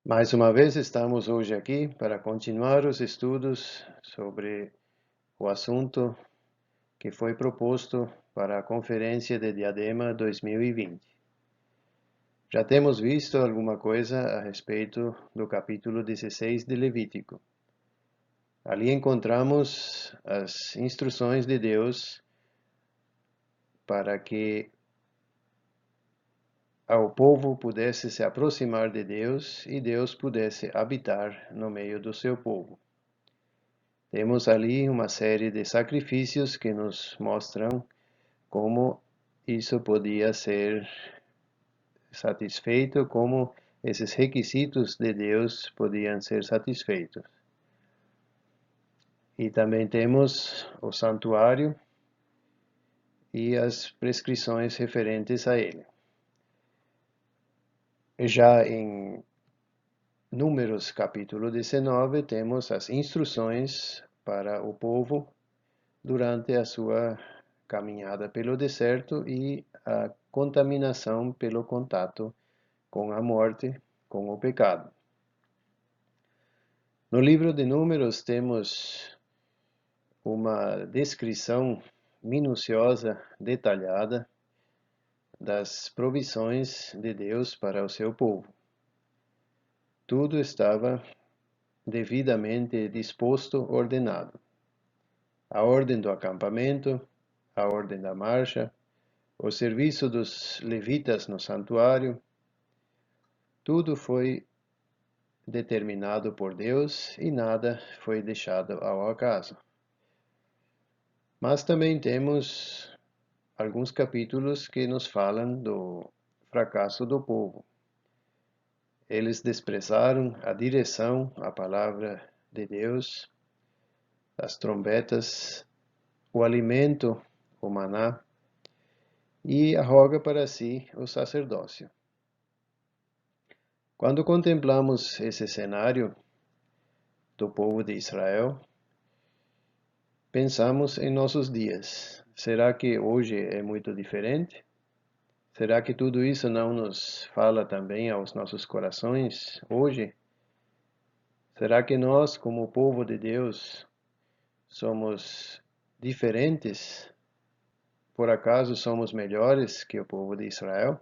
Mais uma vez estamos hoje aqui para continuar os estudos sobre o assunto que foi proposto para a Conferência de Diadema 2020. Já temos visto alguma coisa a respeito do capítulo 16 de Levítico. Ali encontramos as instruções de Deus para que o povo pudesse se aproximar de Deus e Deus pudesse habitar no meio do seu povo. Temos ali uma série de sacrifícios que nos mostram como isso podia ser satisfeito, como esses requisitos de Deus podiam ser satisfeitos. E também temos o santuário e as prescrições referentes a ele. Já em Números capítulo 19, temos as instruções para o povo durante a sua caminhada pelo deserto e a contaminação pelo contato com a morte, com o pecado. No livro de Números temos uma descrição minuciosa, detalhada, das provisões de Deus para o seu povo. Tudo estava devidamente disposto, ordenado. A ordem do acampamento, a ordem da marcha, o serviço dos levitas no santuário, tudo foi determinado por Deus e nada foi deixado ao acaso. Mas também temos alguns capítulos que nos falam do fracasso do povo. Eles desprezaram a direção, a palavra de Deus, as trombetas, o alimento, o maná, e arroga para si o sacerdócio. Quando contemplamos esse cenário do povo de Israel, pensamos em nossos dias. Será que hoje é muito diferente? Será que tudo isso não nos fala também aos nossos corações hoje? Será que nós, como povo de Deus, somos diferentes? Por acaso somos melhores que o povo de Israel?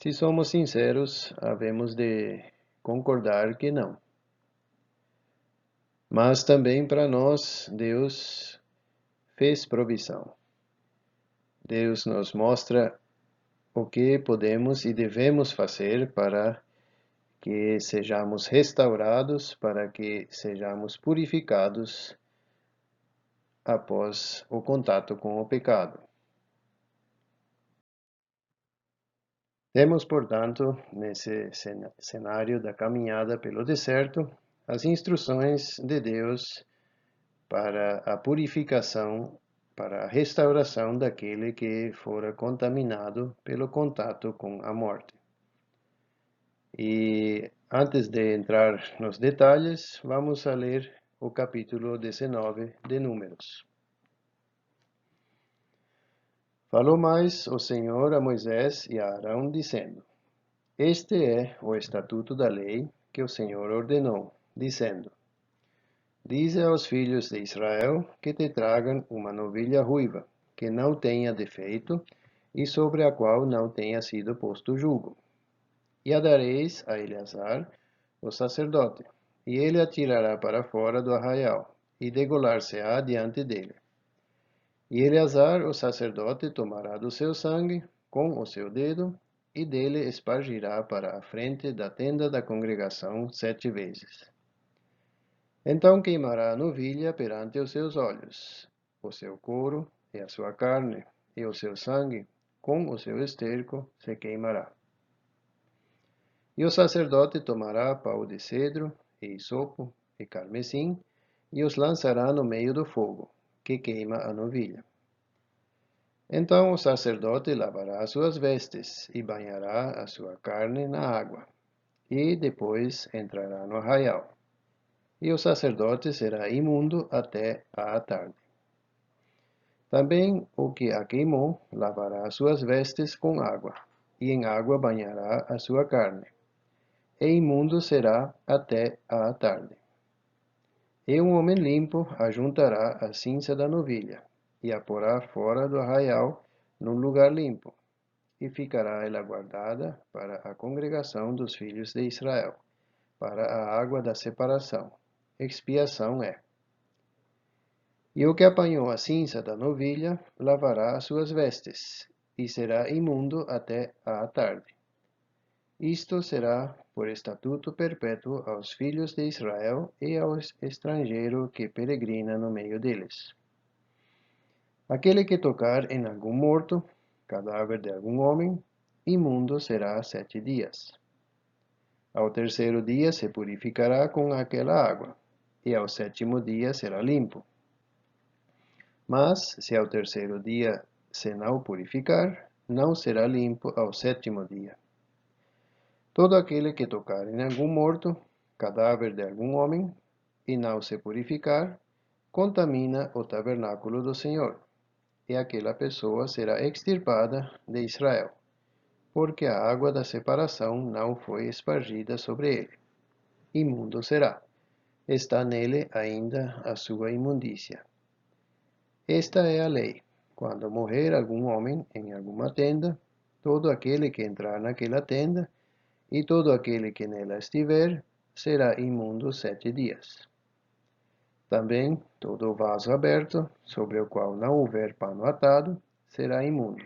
Se somos sinceros, havemos de concordar que não. Mas também para nós, Deus fez provisão. Deus nos mostra o que podemos e devemos fazer para que sejamos restaurados, para que sejamos purificados após o contato com o pecado. Temos, portanto, nesse cenário da caminhada pelo deserto, as instruções de Deus para a purificação, para a restauração daquele que fora contaminado pelo contato com a morte. E antes de entrar nos detalhes, vamos a ler o capítulo 19 de Números. Falou mais o Senhor a Moisés e a Arão, dizendo: Este é o estatuto da lei que o Senhor ordenou, dizendo: Dize aos filhos de Israel que te tragam uma novilha ruiva, que não tenha defeito e sobre a qual não tenha sido posto jugo. E a dareis a Eleazar, o sacerdote, e ele a tirará para fora do arraial, e degolar-se-á diante dele. E Eleazar, o sacerdote, tomará do seu sangue com o seu dedo, e dele espargirá para a frente da tenda da congregação 7 vezes. Então queimará a novilha perante os seus olhos, o seu couro e a sua carne, e o seu sangue, com o seu esterco, se queimará. E o sacerdote tomará pau de cedro, e hisopo, e carmesim, e os lançará no meio do fogo, que queima a novilha. Então o sacerdote lavará as suas vestes, e banhará a sua carne na água, e depois entrará no arraial. E o sacerdote será imundo até à tarde. Também o que a queimou lavará as suas vestes com água, e em água banhará a sua carne. e imundo será até à tarde. E um homem limpo ajuntará a cinza da novilha, e a porá fora do arraial, num lugar limpo, e ficará ela guardada para a congregação dos filhos de Israel, para a água da separação. Expiação é. E o que apanhou a cinza da novilha lavará as suas vestes, e será imundo até à tarde. Isto será por estatuto perpétuo aos filhos de Israel e ao estrangeiro que peregrina no meio deles. Aquele que tocar em algum morto, cadáver de algum homem, imundo será 7 dias. Ao terceiro dia se purificará com aquela água, e ao sétimo dia será limpo. Mas, se ao terceiro dia se não purificar, não será limpo ao sétimo dia. Todo aquele que tocar em algum morto, cadáver de algum homem, e não se purificar, contamina o tabernáculo do Senhor, e aquela pessoa será extirpada de Israel, porque a água da separação não foi espargida sobre ele. Imundo será. Está nele ainda a sua imundícia. Esta é a lei. Quando morrer algum homem em alguma tenda, todo aquele que entrar naquela tenda, e todo aquele que nela estiver, será imundo 7 dias. Também todo vaso aberto, sobre o qual não houver pano atado, será imundo.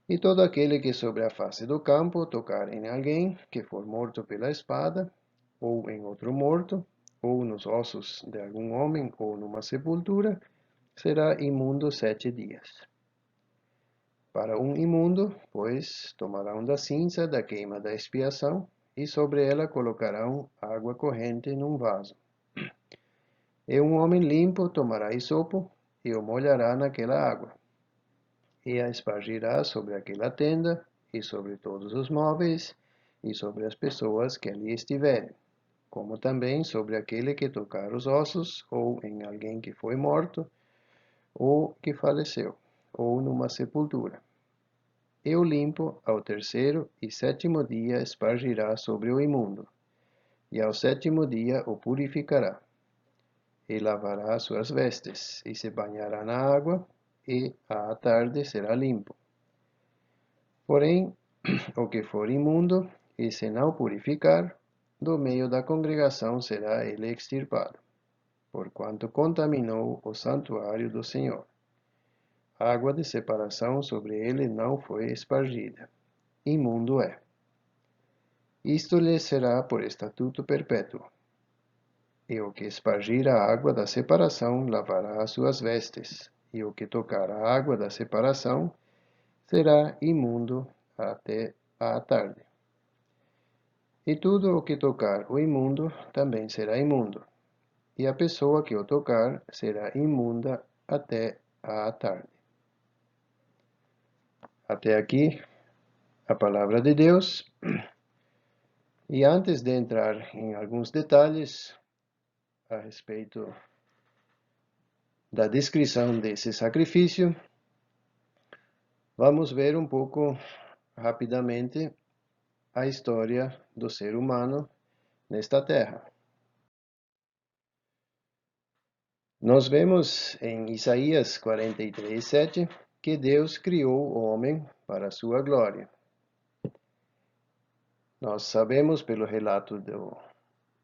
E todo aquele que sobre a face do campo tocar em alguém que for morto pela espada, ou em outro morto, ou nos ossos de algum homem, ou numa sepultura, será imundo 7 dias. Para um imundo, pois, tomarão da cinza da queima da expiação, e sobre ela colocarão água corrente num vaso. E um homem limpo tomará hisopo, e o molhará naquela água, e a espargirá sobre aquela tenda, e sobre todos os móveis, e sobre as pessoas que ali estiverem, como também sobre aquele que tocar os ossos, ou em alguém que foi morto, ou que faleceu, ou numa sepultura. E o limpo, ao terceiro e sétimo dia, espargirá sobre o imundo, e ao sétimo dia o purificará, e lavará suas vestes, e se banhará na água, e à tarde será limpo. Porém, o que for imundo, e se não purificar, do meio da congregação será ele extirpado, porquanto contaminou o santuário do Senhor. Água de separação sobre ele não foi espargida. Imundo é. Isto lhe será por estatuto perpétuo. E o que espargir a água da separação lavará as suas vestes, e o que tocar a água da separação será imundo até à tarde. E tudo o que tocar o imundo também será imundo, e a pessoa que o tocar será imunda até à tarde. Até aqui a palavra de Deus. E antes de entrar em alguns detalhes a respeito da descrição desse sacrifício, vamos ver um pouco rapidamente a história do ser humano nesta terra. Nós vemos em Isaías 43:7 que Deus criou o homem para a sua glória. Nós sabemos pelo relato do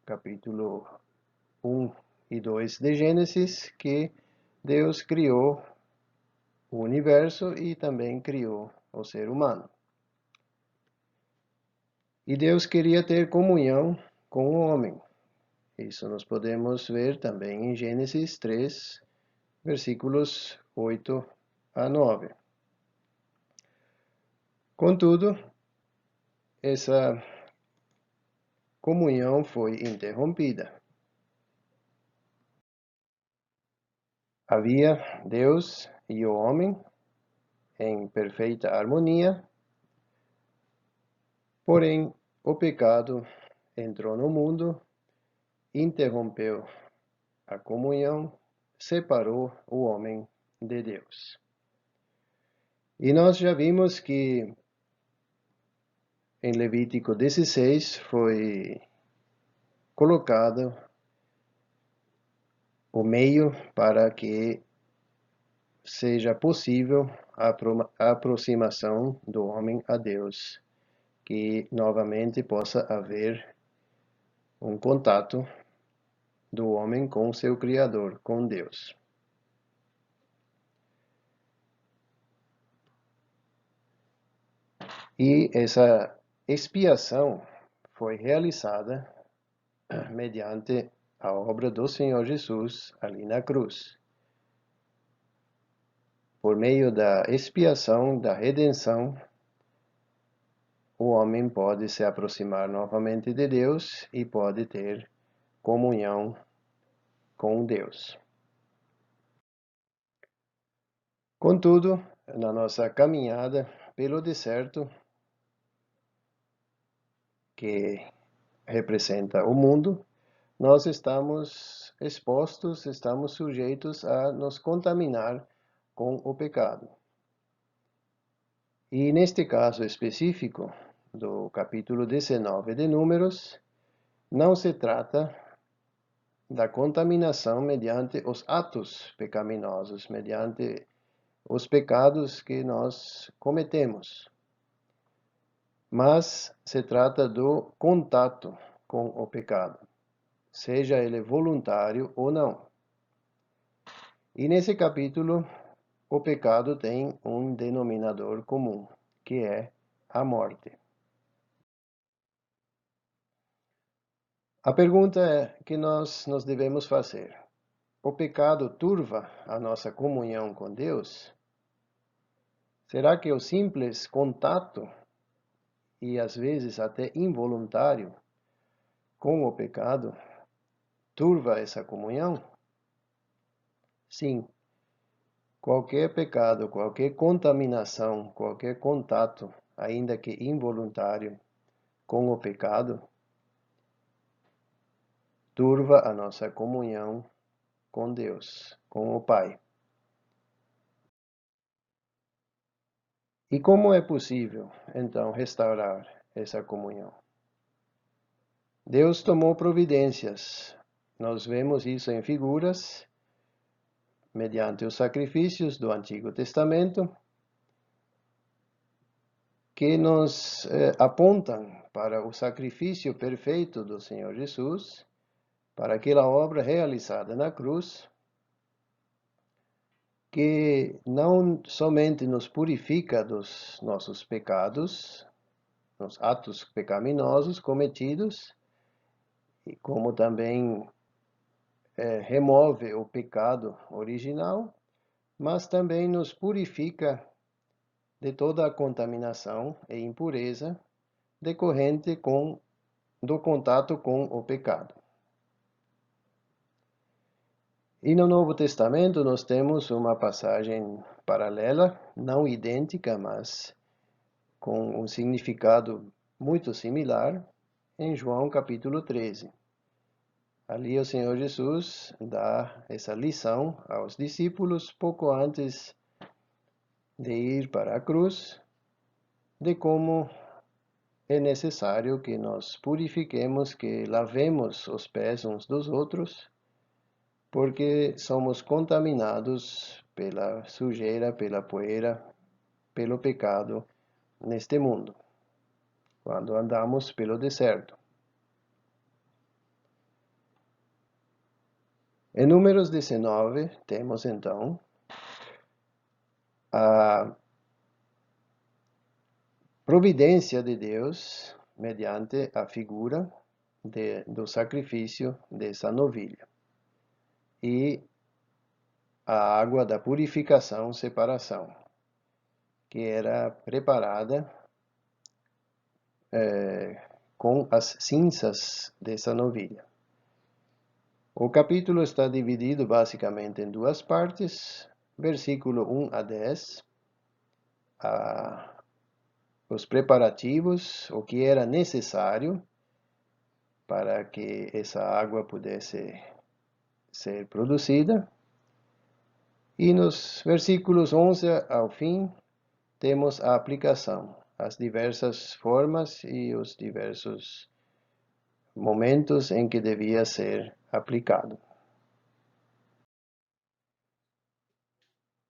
capítulo 1 e 2 de Gênesis que Deus criou o universo e também criou o ser humano. E Deus queria ter comunhão com o homem. Isso nós podemos ver também em Gênesis 3, versículos 8 a 9. Contudo, essa comunhão foi interrompida. Havia Deus e o homem em perfeita harmonia, porém o pecado entrou no mundo, interrompeu a comunhão, separou o homem de Deus. E nós já vimos que em Levítico 16 foi colocado o meio para que seja possível a aproximação do homem a Deus, que novamente possa haver um contato do homem com seu Criador, com Deus. E essa expiação foi realizada mediante a obra do Senhor Jesus ali na cruz. Por meio da expiação, da redenção, o homem pode se aproximar novamente de Deus e pode ter comunhão com Deus. Contudo, na nossa caminhada pelo deserto, que representa o mundo, nós estamos expostos, estamos sujeitos a nos contaminar com o pecado. E neste caso específico, do capítulo 19 de Números, não se trata da contaminação mediante os atos pecaminosos, mediante os pecados que nós cometemos, mas se trata do contato com o pecado, seja ele voluntário ou não. E nesse capítulo, o pecado tem um denominador comum, que é a morte. A pergunta que nós nos devemos fazer: o pecado turva a nossa comunhão com Deus? Será que o simples contato, e às vezes até involuntário, com o pecado, turva essa comunhão? Sim. Qualquer pecado, qualquer contaminação, qualquer contato, ainda que involuntário, com o pecado, turva a nossa comunhão com Deus, com o Pai. E como é possível, então, restaurar essa comunhão? Deus tomou providências. Nós vemos isso em figuras, mediante os sacrifícios do Antigo Testamento, que nos apontam para o sacrifício perfeito do Senhor Jesus, para aquela obra realizada na cruz, que não somente nos purifica dos nossos pecados, dos atos pecaminosos cometidos, e como também remove o pecado original, mas também nos purifica de toda a contaminação e impureza decorrente do contato com o pecado. E no Novo Testamento nós temos uma passagem paralela, não idêntica, mas com um significado muito similar, em João capítulo 13. Ali o Senhor Jesus dá essa lição aos discípulos pouco antes de ir para a cruz, de como é necessário que nos purifiquemos, que lavemos os pés uns dos outros, porque somos contaminados pela sujeira, pela poeira, pelo pecado neste mundo, quando andamos pelo deserto. Em Números 19, temos então a providência de Deus mediante a figura do sacrifício dessa novilha e a água da purificação, separação, que era preparada com as cinzas dessa novilha. O capítulo está dividido basicamente em duas partes, versículo 1 a 10, os preparativos, o que era necessário para que essa água pudesse ser produzida. E nos versículos 11 ao fim, temos a aplicação, as diversas formas e os diversos momentos em que devia ser aplicado.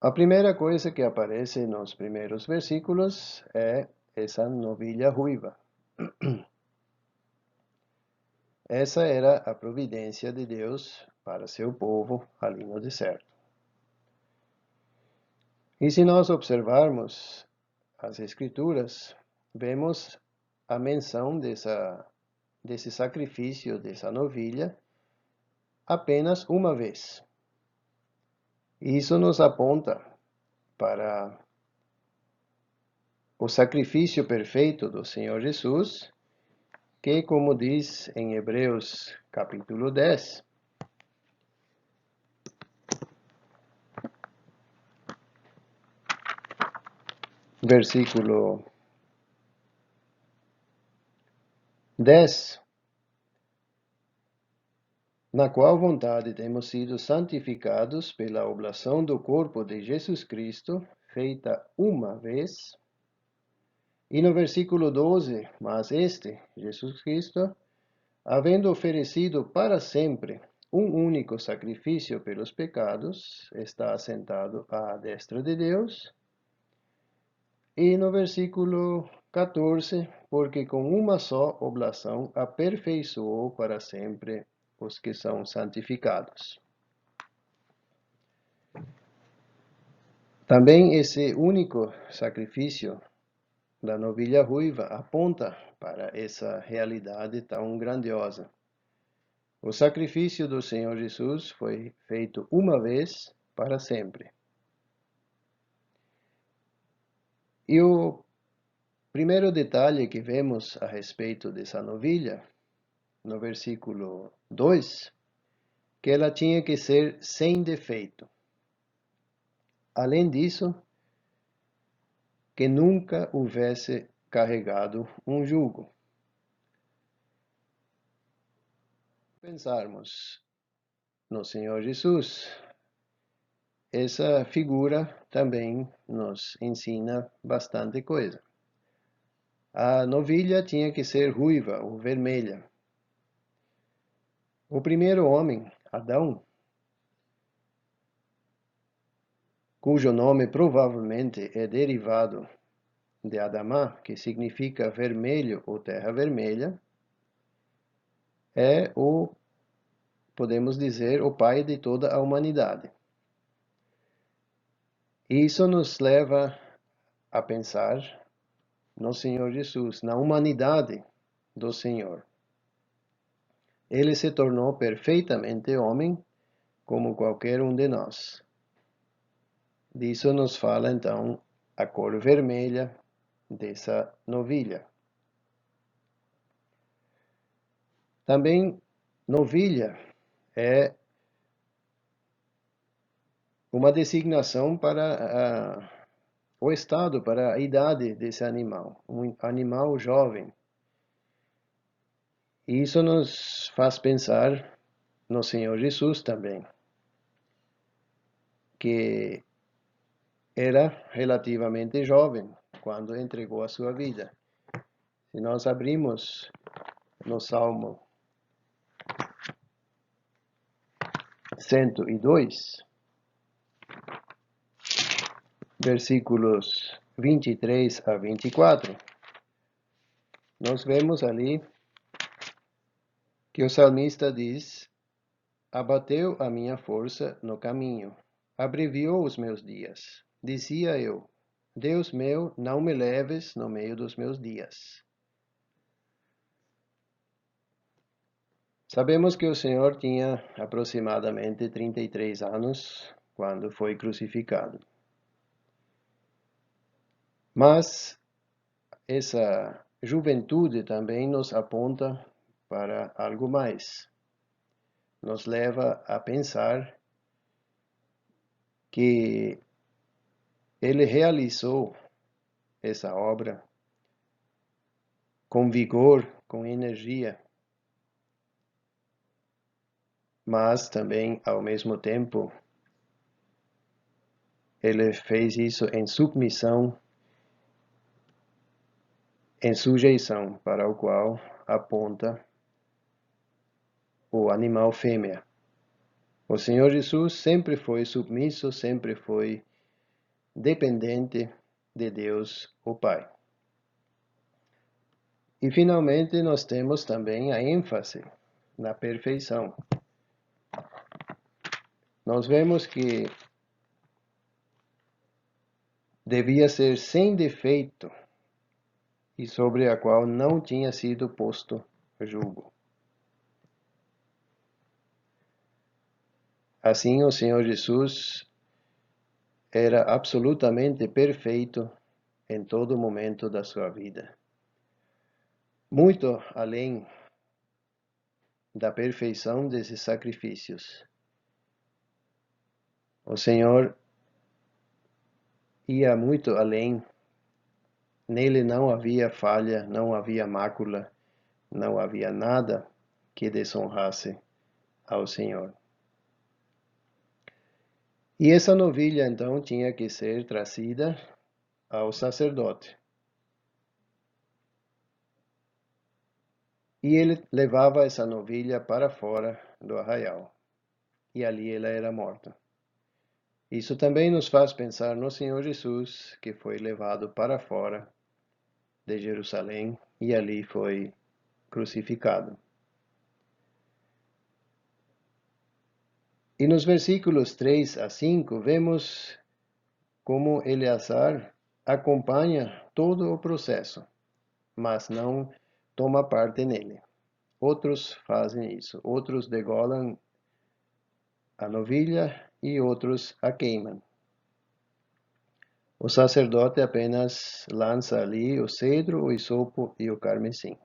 A primeira coisa que aparece nos primeiros versículos é essa novilha ruiva. Essa era a providência de Deus para seu povo ali no deserto. E se nós observarmos as Escrituras, vemos a menção desse sacrifício dessa novilha apenas uma vez. Isso nos aponta para o sacrifício perfeito do Senhor Jesus, que, como diz em Hebreus capítulo 10, versículo 10, na qual vontade temos sido santificados pela oblação do corpo de Jesus Cristo, feita uma vez. E no versículo 12, mas Jesus Cristo, havendo oferecido para sempre um único sacrifício pelos pecados, está assentado à destra de Deus. E no versículo 14, porque com uma só oblação aperfeiçoou para sempre os que são santificados. Também esse único sacrifício da novilha ruiva aponta para essa realidade tão grandiosa. O sacrifício do Senhor Jesus foi feito uma vez para sempre. E o primeiro detalhe que vemos a respeito dessa novilha, no versículo 2, que ela tinha que ser sem defeito. Além disso, que nunca houvesse carregado um jugo. Pensarmos no Senhor Jesus, essa figura também nos ensina bastante coisa. A novilha tinha que ser ruiva ou vermelha. O primeiro homem, Adão, cujo nome provavelmente é derivado de Adamá, que significa vermelho ou terra vermelha, é podemos dizer, o pai de toda a humanidade. Isso nos leva a pensar no Senhor Jesus, na humanidade do Senhor. Ele se tornou perfeitamente homem, como qualquer um de nós. Disso nos fala, então, a cor vermelha dessa novilha. Também, novilha é uma designação para o estado, para a idade desse animal, um animal jovem. E isso nos faz pensar no Senhor Jesus também, que era relativamente jovem quando entregou a sua vida. Se nós abrimos no Salmo 102, versículos 23 a 24, nós vemos ali que o salmista diz: abateu a minha força no caminho, abreviou os meus dias. Dizia eu: Deus meu, não me leves no meio dos meus dias. Sabemos que o Senhor tinha aproximadamente 33 anos quando foi crucificado. Mas essa juventude também nos aponta para algo mais. Nos leva a pensar que ele realizou essa obra com vigor, com energia, mas também, ao mesmo tempo, ele fez isso em submissão em sujeição, para o qual aponta o animal fêmea. O Senhor Jesus sempre foi submisso, sempre foi dependente de Deus, o Pai. E finalmente nós temos também a ênfase na perfeição. Nós vemos que devia ser sem defeito e sobre a qual não tinha sido posto julgo. Assim, o Senhor Jesus era absolutamente perfeito em todo momento da sua vida. Muito além da perfeição desses sacrifícios. O Senhor ia muito além. Nele não havia falha, não havia mácula, não havia nada que desonrasse ao Senhor. E essa novilha, então, tinha que ser trazida ao sacerdote. E ele levava essa novilha para fora do arraial. E ali ela era morta. Isso também nos faz pensar no Senhor Jesus, que foi levado para fora de Jerusalém e ali foi crucificado. E nos versículos 3 a 5, vemos como Eleazar acompanha todo o processo, mas não toma parte nele. Outros fazem isso, outros degolam a novilha e outros a queimam. O sacerdote apenas lança ali o cedro, o hisopo e o carmesim.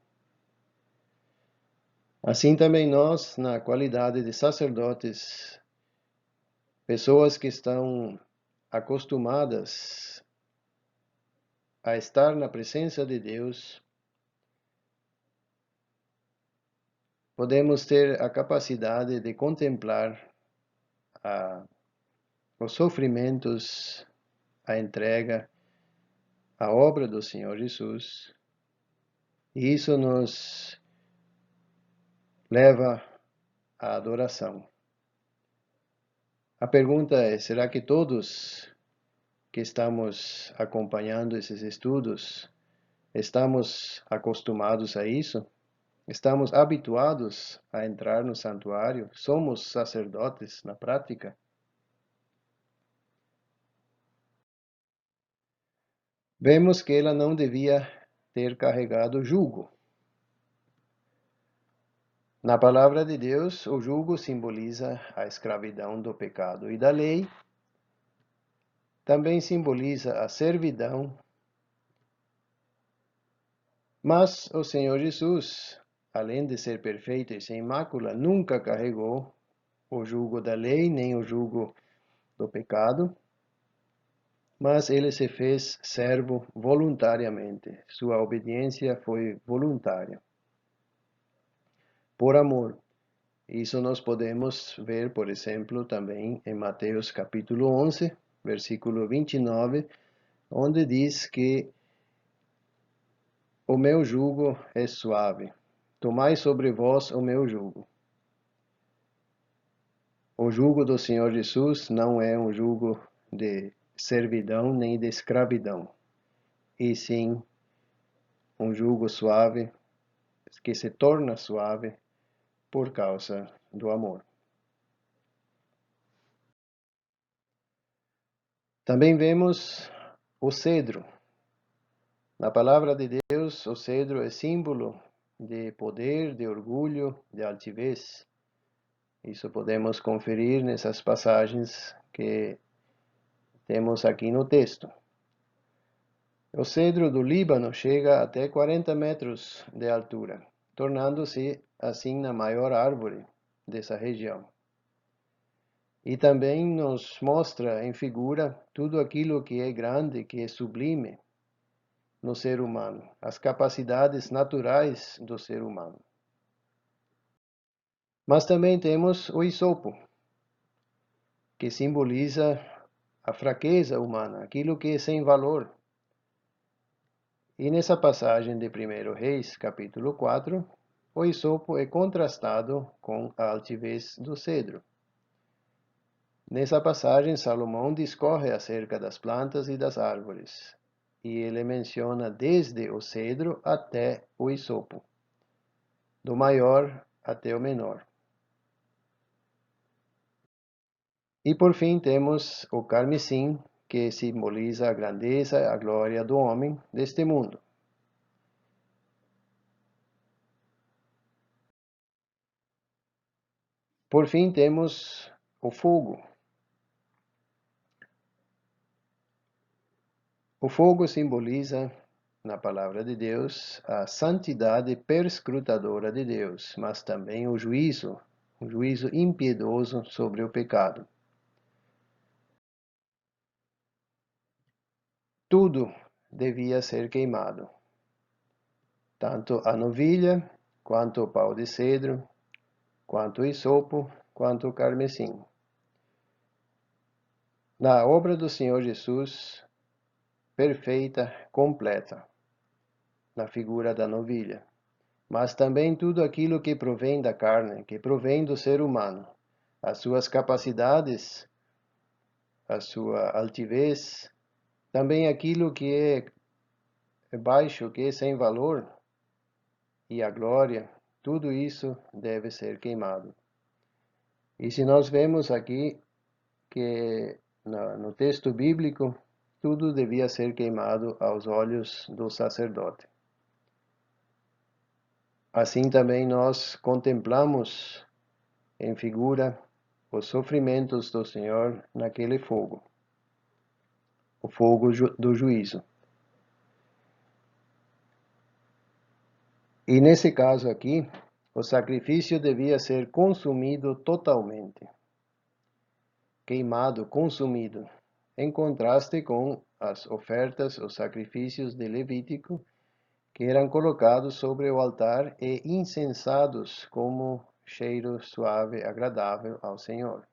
Assim também nós, na qualidade de sacerdotes, pessoas que estão acostumadas a estar na presença de Deus, podemos ter a capacidade de contemplar os sofrimentos, a entrega, a obra do Senhor Jesus, e isso nos leva à adoração. A pergunta é: será que todos que estamos acompanhando esses estudos estamos acostumados a isso? Estamos habituados a entrar no santuário? Somos sacerdotes na prática? Vemos que ela não devia ter carregado jugo. Na palavra de Deus, o jugo simboliza a escravidão do pecado e da lei, também simboliza a servidão. Mas o Senhor Jesus, além de ser perfeito e sem mácula, nunca carregou o jugo da lei, nem o jugo do pecado, mas ele se fez servo voluntariamente. Sua obediência foi voluntária, por amor. Isso nós podemos ver, por exemplo, também em Mateus capítulo 11, versículo 29, onde diz que o meu jugo é suave. Tomai sobre vós o meu jugo. O jugo do Senhor Jesus não é um jugo de servidão nem de escravidão, e sim um jugo suave, que se torna suave por causa do amor. Também vemos o cedro. Na palavra de Deus, o cedro é símbolo de poder, de orgulho, de altivez. Isso podemos conferir nessas passagens que temos aqui no texto. O cedro do Líbano chega até 40 metros de altura, tornando-se assim a maior árvore dessa região. E também nos mostra em figura tudo aquilo que é grande, que é sublime no ser humano, as capacidades naturais do ser humano. Mas também temos o hisopo, que simboliza a fraqueza humana, aquilo que é sem valor. E nessa passagem de 1 Reis, capítulo 4, o hisopo é contrastado com a altivez do cedro. Nessa passagem, Salomão discorre acerca das plantas e das árvores, e ele menciona desde o cedro até o hisopo, do maior até o menor. E por fim temos o carmesim, que simboliza a grandeza e a glória do homem deste mundo. Por fim temos o fogo. O fogo simboliza, na palavra de Deus, a santidade perscrutadora de Deus, mas também o juízo impiedoso sobre o pecado. Tudo devia ser queimado, tanto a novilha, quanto o pau de cedro, quanto o hisopo, quanto o carmesim. Na obra do Senhor Jesus, perfeita, completa, na figura da novilha, mas também tudo aquilo que provém da carne, que provém do ser humano, as suas capacidades, a sua altivez, também aquilo que é baixo, que é sem valor, e a glória, tudo isso deve ser queimado. E se nós vemos aqui que no texto bíblico, tudo devia ser queimado aos olhos do sacerdote. Assim também nós contemplamos em figura os sofrimentos do Senhor naquele fogo, o fogo do juízo. E nesse caso aqui, o sacrifício devia ser consumido totalmente, queimado, consumido, em contraste com as ofertas, os sacrifícios de Levítico, que eram colocados sobre o altar e incensados como cheiro suave, agradável ao Senhor.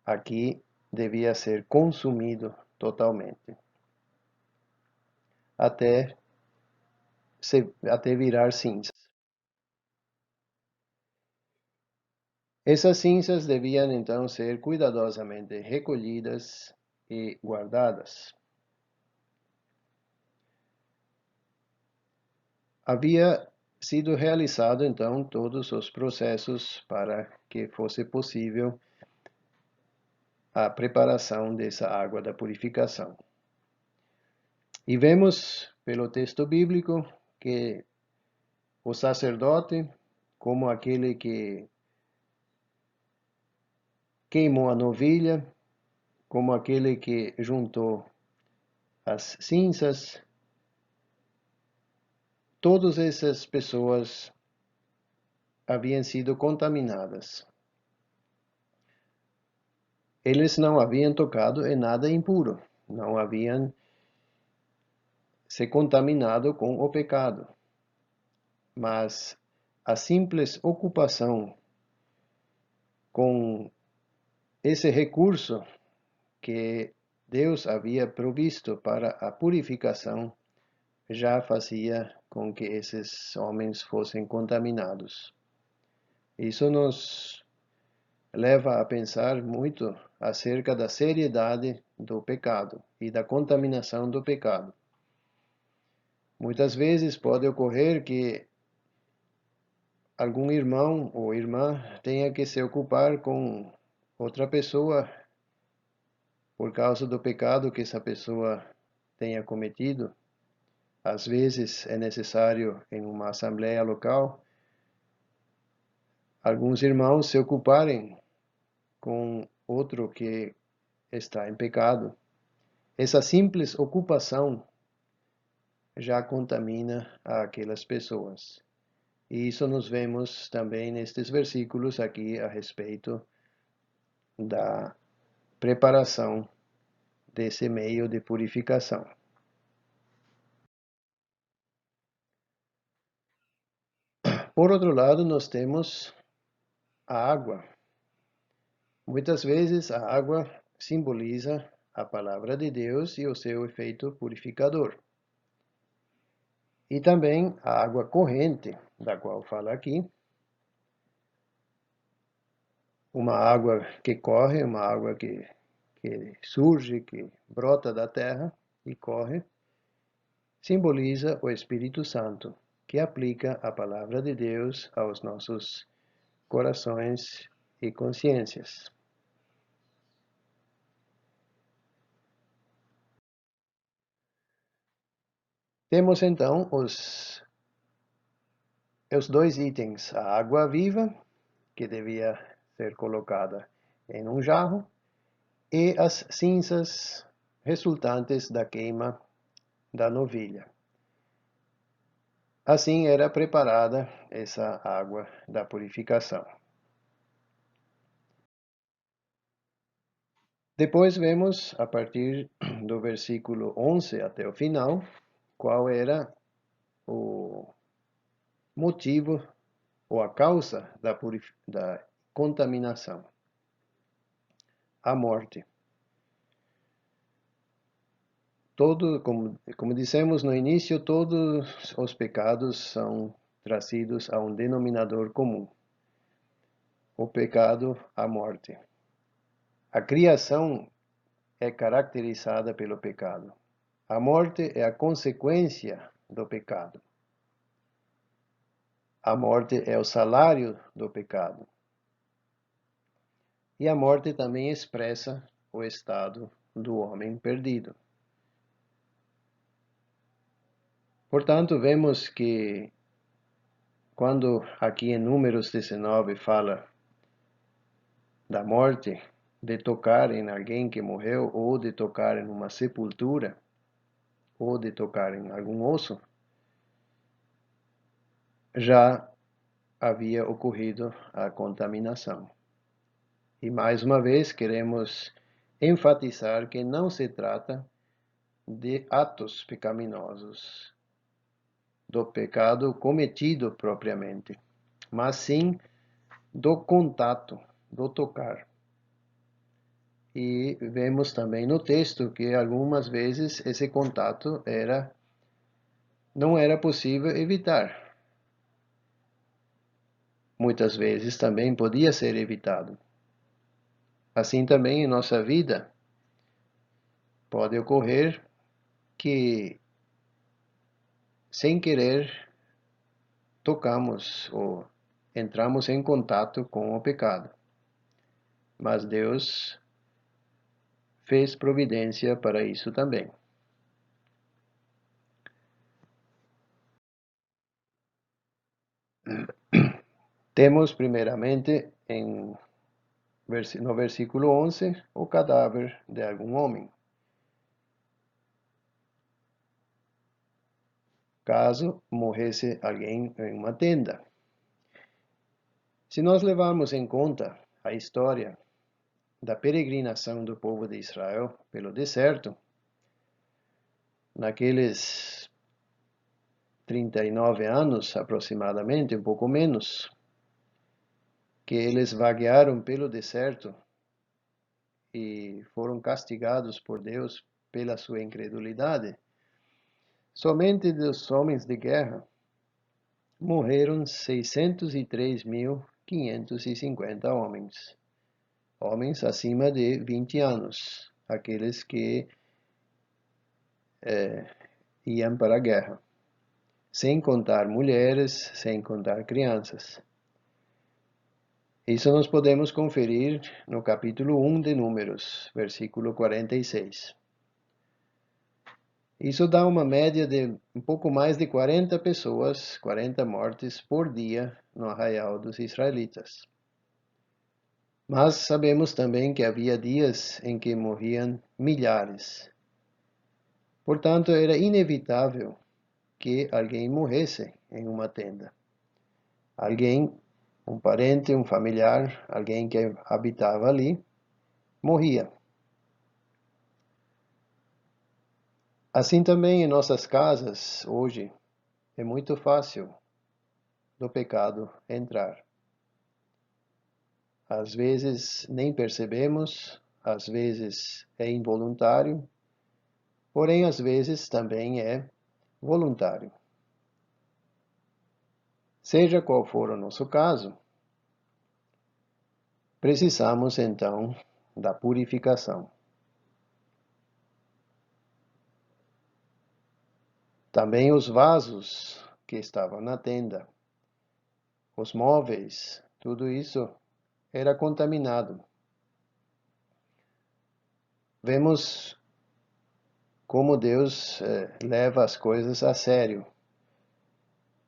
Aqui devia ser consumido totalmente, até virar cinzas. Essas cinzas deviam então ser cuidadosamente recolhidas e guardadas. Havia sido realizado então todos os processos para que fosse possível a preparação dessa água da purificação. E vemos pelo texto bíblico que o sacerdote, como aquele que queimou a novilha, como aquele que juntou as cinzas, todas essas pessoas haviam sido contaminadas. Eles não haviam tocado em nada impuro, não haviam se contaminado com o pecado, mas a simples ocupação com esse recurso que Deus havia provisto para a purificação já fazia com que esses homens fossem contaminados. Isso nos leva a pensar muito acerca da seriedade do pecado e da contaminação do pecado. Muitas vezes pode ocorrer que algum irmão ou irmã tenha que se ocupar com outra pessoa por causa do pecado que essa pessoa tenha cometido. Às vezes é necessário, em uma assembleia local, alguns irmãos se ocuparem com outro que está em pecado. Essa simples ocupação já contamina aquelas pessoas. E isso nos vemos também nestes versículos aqui a respeito da preparação desse meio de purificação. Por outro lado, nós temos a água. Muitas vezes a água simboliza a palavra de Deus e o seu efeito purificador. E também a água corrente, da qual fala aqui, uma água que corre, uma água que surge, que brota da terra e corre, simboliza o Espírito Santo, que aplica a palavra de Deus aos nossos corações e consciências. Temos então os dois itens, a água viva, que devia ser colocada em um jarro, e as cinzas resultantes da queima da novilha. Assim era preparada essa água da purificação. Depois vemos, a partir do versículo 11 até o final, qual era o motivo ou a causa da contaminação: a morte. Como dissemos no início, todos os pecados são trazidos a um denominador comum: o pecado, a morte. A criação é caracterizada pelo pecado. A morte é a consequência do pecado. A morte é o salário do pecado. E a morte também expressa o estado do homem perdido. Portanto, vemos que quando aqui em Números 19 fala da morte, de tocar em alguém que morreu, ou de tocar em uma sepultura, ou de tocar em algum osso, já havia ocorrido a contaminação. E mais uma vez queremos enfatizar que não se trata de atos pecaminosos, do pecado cometido propriamente, mas sim do contato, do tocar. E vemos também no texto que algumas vezes esse contato não era possível evitar. Muitas vezes também podia ser evitado. Assim também em nossa vida pode ocorrer que, sem querer, tocamos ou entramos em contato com o pecado. Mas Deus fez providência para isso também. Temos primeiramente no versículo 11 o cadáver de algum homem. Caso morresse alguém em uma tenda. Se nós levarmos em conta a história da peregrinação do povo de Israel pelo deserto, naqueles 39 anos aproximadamente, um pouco menos, que eles vaguearam pelo deserto e foram castigados por Deus pela sua incredulidade, somente dos homens de guerra morreram 603.550 homens. Homens acima de 20 anos, aqueles que iam para a guerra, sem contar mulheres, sem contar crianças. Isso nós podemos conferir no capítulo 1 de Números, versículo 46. Isso dá uma média de um pouco mais de 40 pessoas, 40 mortes por dia no arraial dos israelitas. Mas sabemos também que havia dias em que morriam milhares. Portanto, era inevitável que alguém morresse em uma tenda. Alguém, um parente, um familiar, alguém que habitava ali, morria. Assim também em nossas casas, hoje, é muito fácil do pecado entrar. Às vezes nem percebemos, às vezes é involuntário, porém às vezes também é voluntário. Seja qual for o nosso caso, precisamos então da purificação. Também os vasos que estavam na tenda, os móveis, tudo isso era contaminado. Vemos como Deus leva as coisas a sério.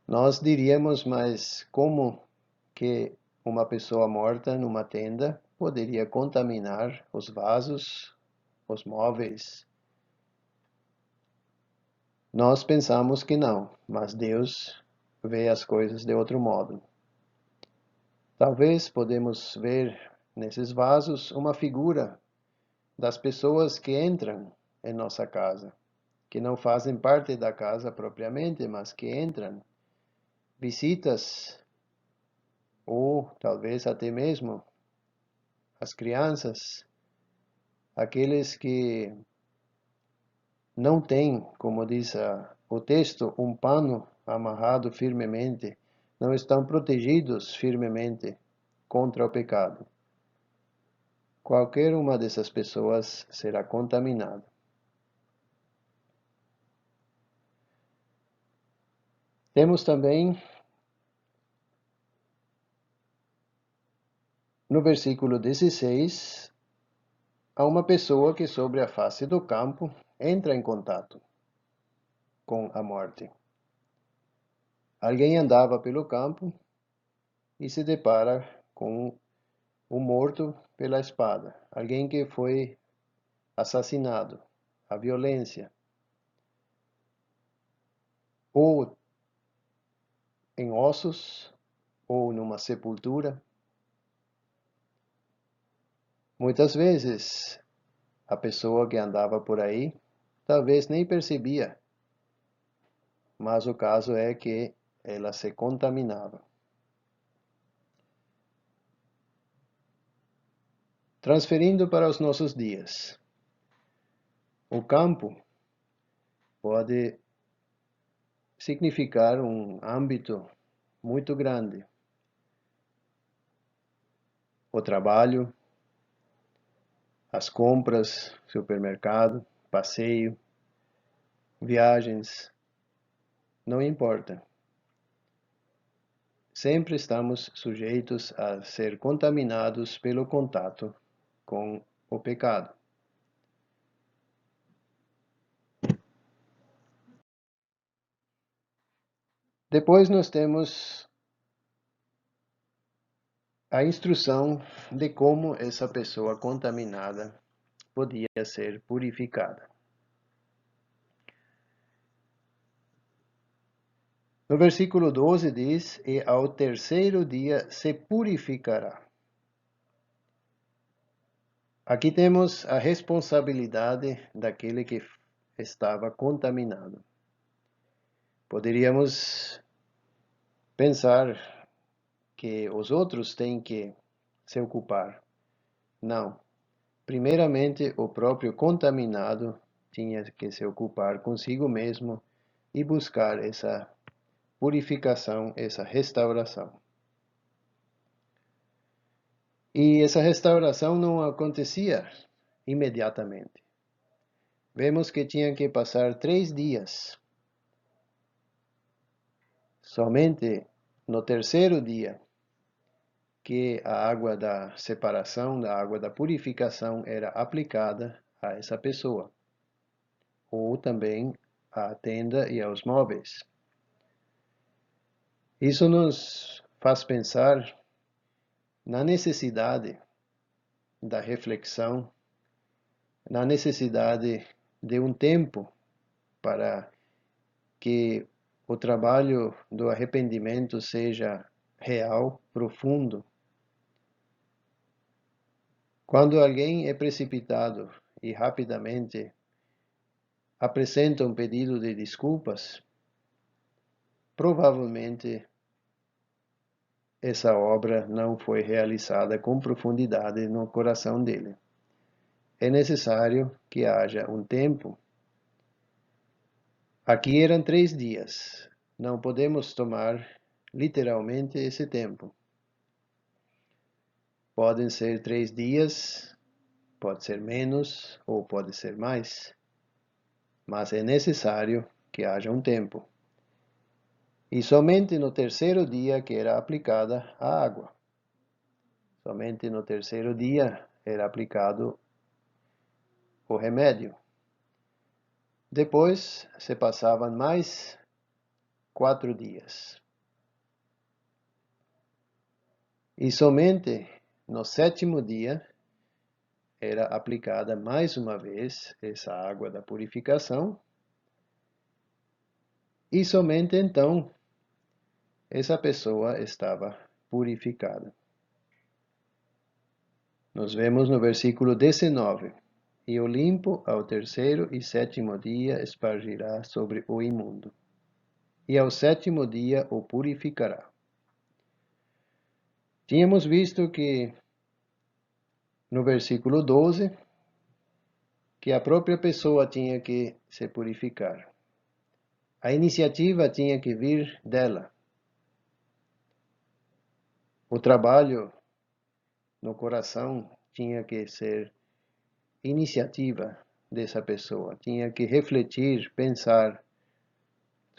Nós diríamos, mas como que uma pessoa morta numa tenda poderia contaminar os vasos, os móveis? Nós pensamos que não, mas Deus vê as coisas de outro modo. Talvez podemos ver nesses vasos uma figura das pessoas que entram em nossa casa, que não fazem parte da casa propriamente, mas que entram, visitas, ou talvez até mesmo as crianças, aqueles que não têm, como diz o texto, um pano amarrado firmemente, não estão protegidos firmemente contra o pecado. Qualquer uma dessas pessoas será contaminada. Temos também, no versículo 16, a uma pessoa que sobre a face do campo entra em contato com a morte. Alguém andava pelo campo e se depara com um morto pela espada, alguém que foi assassinado, a violência, ou em ossos, ou numa sepultura. Muitas vezes, a pessoa que andava por aí talvez nem percebia, mas o caso é que ela se contaminava. Transferindo para os nossos dias, o campo pode significar um âmbito muito grande. O trabalho, as compras, supermercado, passeio, viagens, não importa. Sempre estamos sujeitos a ser contaminados pelo contato com o pecado. Depois nós temos a instrução de como essa pessoa contaminada podia ser purificada. No versículo 12 diz: "E ao terceiro dia se purificará". Aqui temos a responsabilidade daquele que estava contaminado. Poderíamos pensar que os outros têm que se ocupar. Não. Primeiramente, o próprio contaminado tinha que se ocupar consigo mesmo e buscar essa purificação, essa restauração. E essa restauração não acontecia imediatamente. Vemos que tinha que passar 3 dias. Somente no terceiro dia que a água da separação, da água da purificação era aplicada a essa pessoa, ou também à tenda e aos móveis. Isso nos faz pensar na necessidade da reflexão, na necessidade de um tempo para que o trabalho do arrependimento seja real, profundo. Quando alguém é precipitado e rapidamente apresenta um pedido de desculpas, provavelmente essa obra não foi realizada com profundidade no coração dele. é necessário que haja um tempo. Aqui eram 3 dias. Não podemos tomar literalmente esse tempo. Podem ser 3 dias, pode ser menos ou pode ser mais, mas é necessário que haja um tempo. E somente no terceiro dia que era aplicada a água. Somente no terceiro dia era aplicado o remédio. Depois se passavam mais 4 dias. E somente no sétimo dia era aplicada mais uma vez essa água da purificação. E somente então essa pessoa estava purificada. Nós vemos no versículo 19. E o limpo ao terceiro e sétimo dia espargirá sobre o imundo. E ao sétimo dia o purificará. Tínhamos visto que no versículo 12, que a própria pessoa tinha que se purificar. A iniciativa tinha que vir dela. O trabalho no coração tinha que ser iniciativa dessa pessoa. Tinha que refletir, pensar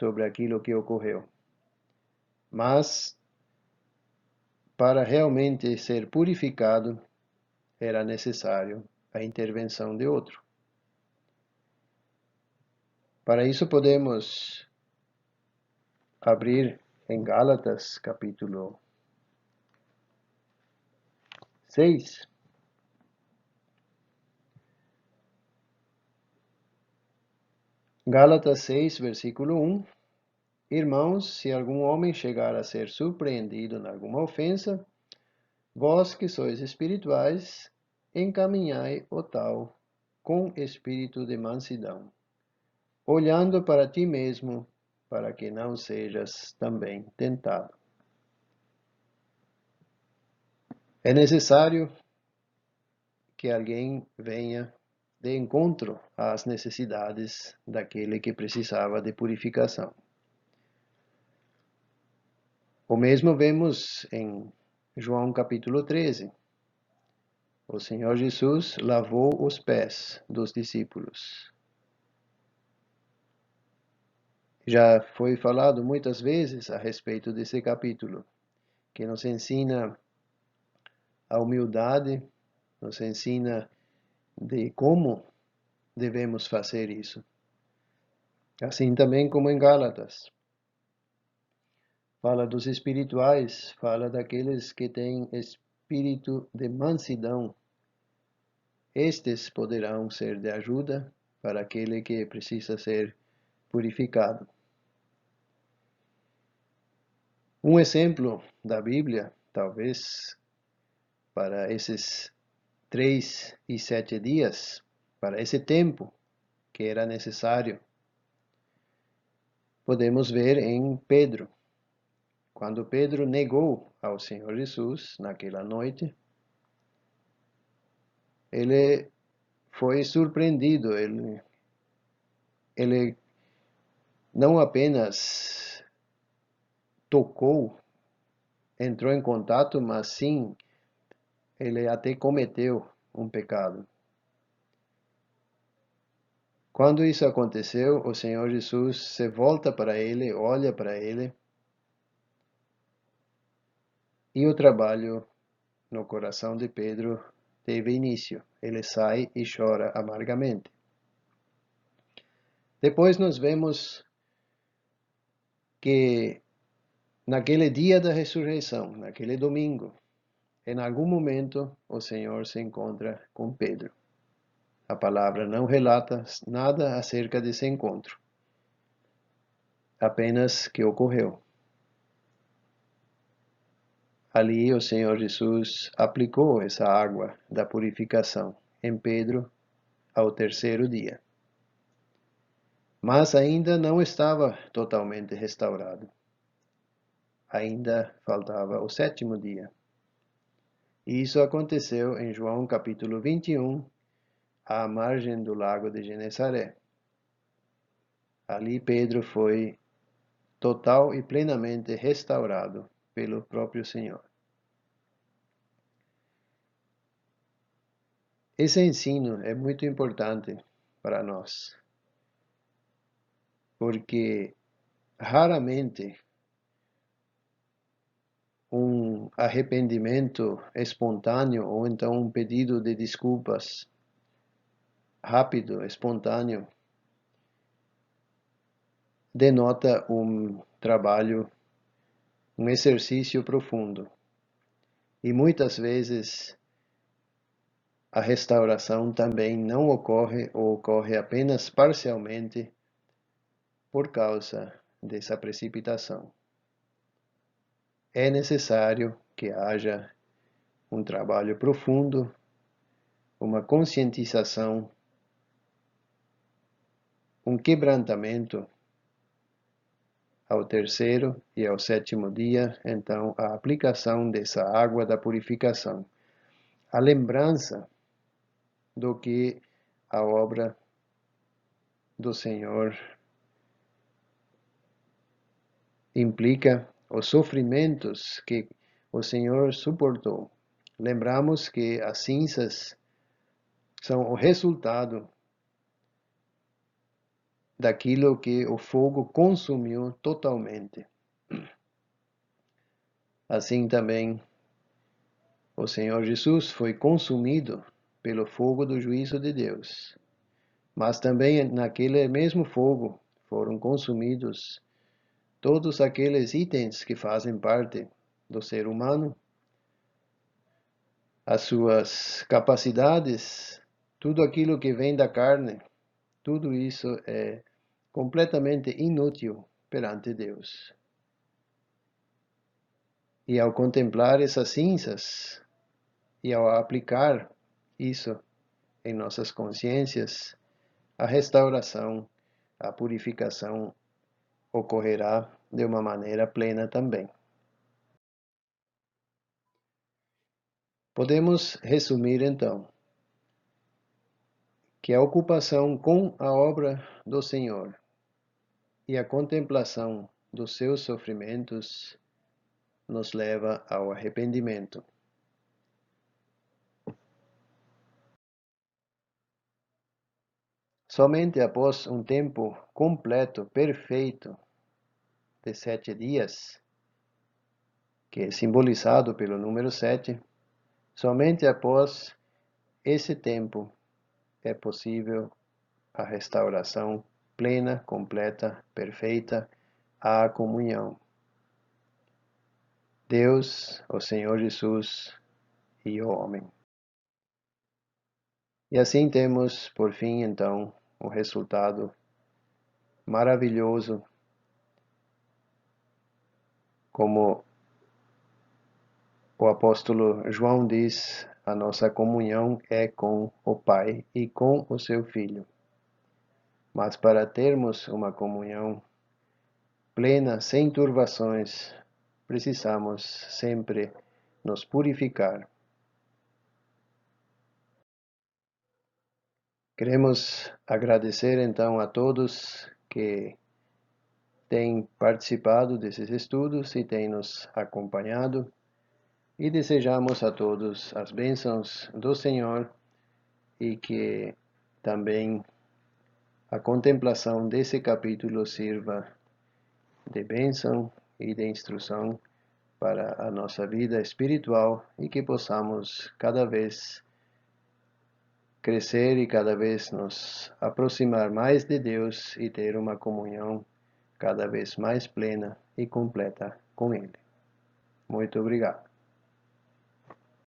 sobre aquilo que ocorreu. Mas, para realmente ser purificado, era necessário a intervenção de outro. Para isso podemos abrir em Gálatas, capítulo 6. Gálatas 6, versículo 1. Irmãos, se algum homem chegar a ser surpreendido em alguma ofensa, vós que sois espirituais, encaminhai o tal com espírito de mansidão, olhando para ti mesmo, para que não sejas também tentado. É necessário que alguém venha de encontro às necessidades daquele que precisava de purificação. O mesmo vemos em João capítulo 13. O Senhor Jesus lavou os pés dos discípulos. Já foi falado muitas vezes a respeito desse capítulo, que nos ensina a humildade, nos ensina de como devemos fazer isso. Assim também como em Gálatas. Fala dos espirituais, fala daqueles que têm espírito de mansidão. Estes poderão ser de ajuda para aquele que precisa ser purificado. Um exemplo da Bíblia, talvez, para esses 3 e 7 dias, para esse tempo que era necessário, podemos ver em Pedro. Quando Pedro negou ao Senhor Jesus naquela noite, ele foi surpreendido. Ele não apenas tocou, entrou em contato, mas sim, ele até cometeu um pecado. Quando isso aconteceu, o Senhor Jesus se volta para ele, olha para ele, e o trabalho no coração de Pedro teve início. Ele sai e chora amargamente. Depois nós vemos que naquele dia da ressurreição, naquele domingo, em algum momento o Senhor se encontra com Pedro. A palavra não relata nada acerca desse encontro, apenas que ocorreu. Ali o Senhor Jesus aplicou essa água da purificação em Pedro ao terceiro dia. Mas ainda não estava totalmente restaurado. Ainda faltava o sétimo dia. E isso aconteceu em João capítulo 21, à margem do lago de Genesaré. Ali Pedro foi total e plenamente restaurado pelo próprio Senhor. Esse ensino é muito importante para nós, porque raramente um arrependimento espontâneo ou então um pedido de desculpas rápido, espontâneo, denota um trabalho, um exercício profundo. E muitas vezes a restauração também não ocorre ou ocorre apenas parcialmente por causa dessa precipitação. É necessário que haja um trabalho profundo, uma conscientização, um quebrantamento ao terceiro e ao sétimo dia, então a aplicação dessa água da purificação. A lembrança do que a obra do Senhor implica, os sofrimentos que o Senhor suportou. Lembramos que as cinzas são o resultado daquilo que o fogo consumiu totalmente. Assim também o Senhor Jesus foi consumido pelo fogo do juízo de Deus. Mas também naquele mesmo fogo foram consumidos todos aqueles itens que fazem parte do ser humano, as suas capacidades, tudo aquilo que vem da carne, tudo isso é completamente inútil perante Deus. E ao contemplar essas cinzas e ao aplicar isso em nossas consciências, a restauração, a purificação ocorrerá de uma maneira plena também. Podemos resumir então que a ocupação com a obra do Senhor e a contemplação dos seus sofrimentos nos leva ao arrependimento. Somente após um tempo completo, perfeito, de 7 dias, que é simbolizado pelo número 7, somente após esse tempo é possível a restauração plena, completa, perfeita, à comunhão. Deus, o Senhor Jesus e o homem. E assim temos, por fim, então, o resultado maravilhoso, como o apóstolo João diz, a nossa comunhão é com o Pai e com o seu Filho. Mas para termos uma comunhão plena, sem turbações, precisamos sempre nos purificar. Queremos agradecer então a todos que têm participado desses estudos e têm nos acompanhado. E desejamos a todos as bênçãos do Senhor e que também a contemplação desse capítulo sirva de bênção e de instrução para a nossa vida espiritual e que possamos cada vez crescer e cada vez nos aproximar mais de Deus e ter uma comunhão cada vez mais plena e completa com Ele. Muito obrigado.